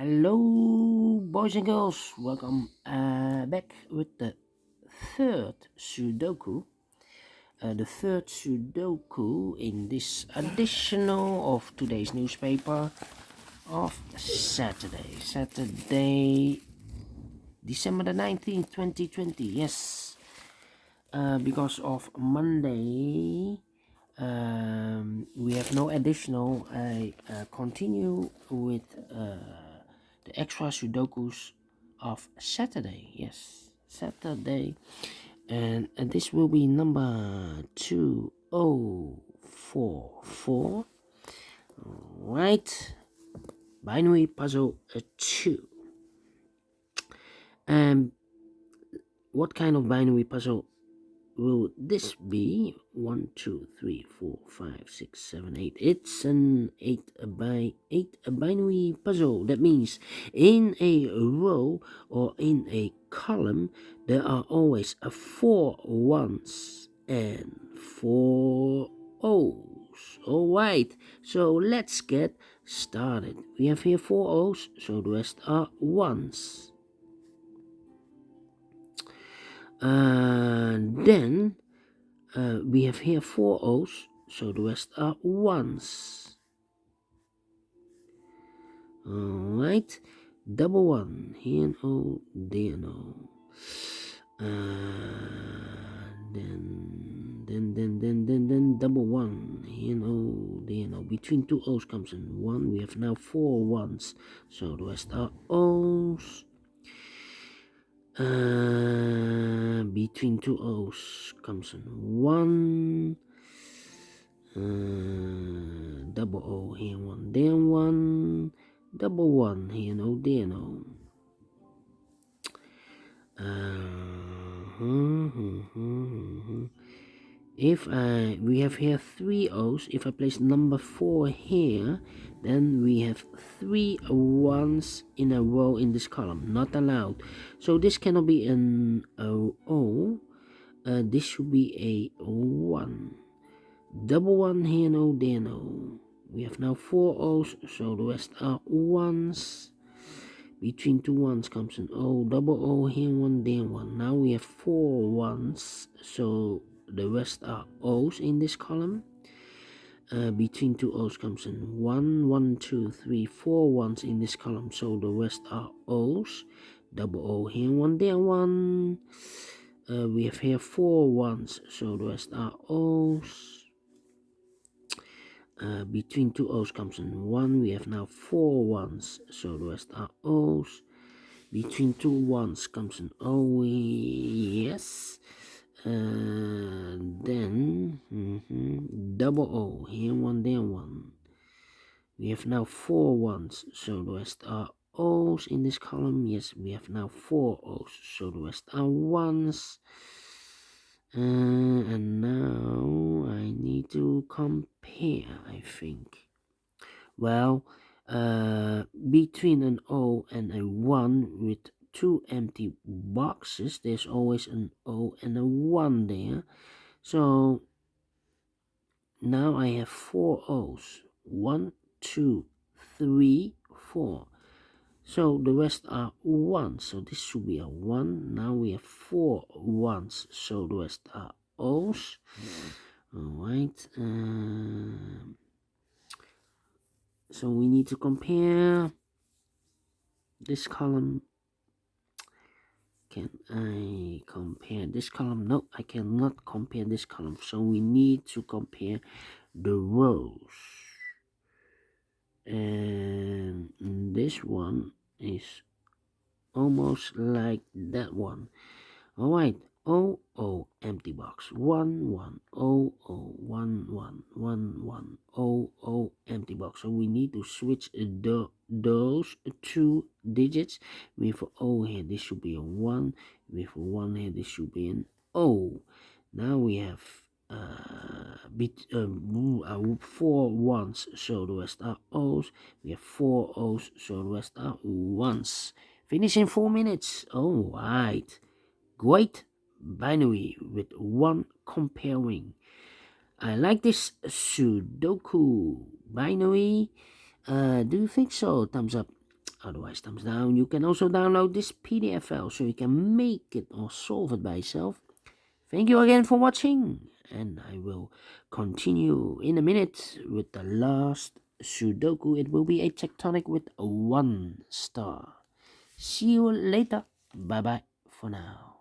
Hello, boys and girls. Welcome back with the third Sudoku. The third Sudoku in this additional of today's newspaper of Saturday, December the 19th, 2020. Yes, because of Monday, we have no additional. I continue with the extra Sudokus of Saturday. Yes, Saturday, and this will be number 2044. Right, binary puzzle 2. What kind of binary puzzle will this be? 1, 2, 3, 4, 5, 6, 7, 8. It's an 8 by 8 binary puzzle. That means in a row or in a column there are always 4 ones and 4 O's. Alright, so let's get started. We have here 4 O's, so the rest are ones. Then we have here 4 O's, so the rest are ones. Alright, double 1, here an O, there an O. Then double 1, here an O, there an O. Between 2 O's comes an 1. We have now 4 ones, so the rest are O's. Between 2 O's comes an 1. Double O, here 1, there 1. Double 1, here no, there no. If we have here 3 O's, if I place number 4 here, then we have 3 ones in a row in this column, not allowed. So this cannot be an O, this should be a 1. Double 1, here no, there no. We have now 4 O's, so the rest are ones. Between 2 ones comes an O, double O, here 1, there 1. Now we have 4 ones, so the rest are O's in this column. Between 2 O's comes an 1, 1, 2, 3, 4 ones in this column, so the rest are O's. Double O, here 1, there 1. We have here 4 ones, so the rest are O's. Between 2 O's comes an 1. We have now 4 ones, so the rest are O's. Between 2 ones comes an O, yes. Then double O, here 1, there 1. We have now 4 ones, so the rest are O's in this column. Yes, we have now 4 O's, so the rest are ones. And now I need to compare, I think. Well, between an O and a 1 with 2 empty boxes, there's always an O and a 1 there. So now I have 4 O's. 1, 2, 3, 4. So the rest are 1. So this should be a 1. Now we have 4 ones. So the rest are O's. Alright. So we need to compare this column. Can I compare this column? No, I cannot compare this column. So we need to compare the rows. And this one is almost like that one. Alright, O, O, empty box. 1, 1, O, O, 1, 1, 1, 1, O, O, empty box. So we need to switch those 2 digits. With O here, this should be a 1. With 1 here, this should be an O. Now we have 4 ones, so the rest are O's. We have 4 O's, so the rest are ones. Finish in 4 minutes. Alright. Great binary with 1 comparing. I like this Sudoku binary. Do you think so? Thumbs up. otherwise thumbs down. You can also download this PDF file so you can make it or solve it by yourself. Thank you again for watching, and I will continue in a minute with the last Sudoku. It will be a tectonic with 1 star. See you later. Bye bye for now.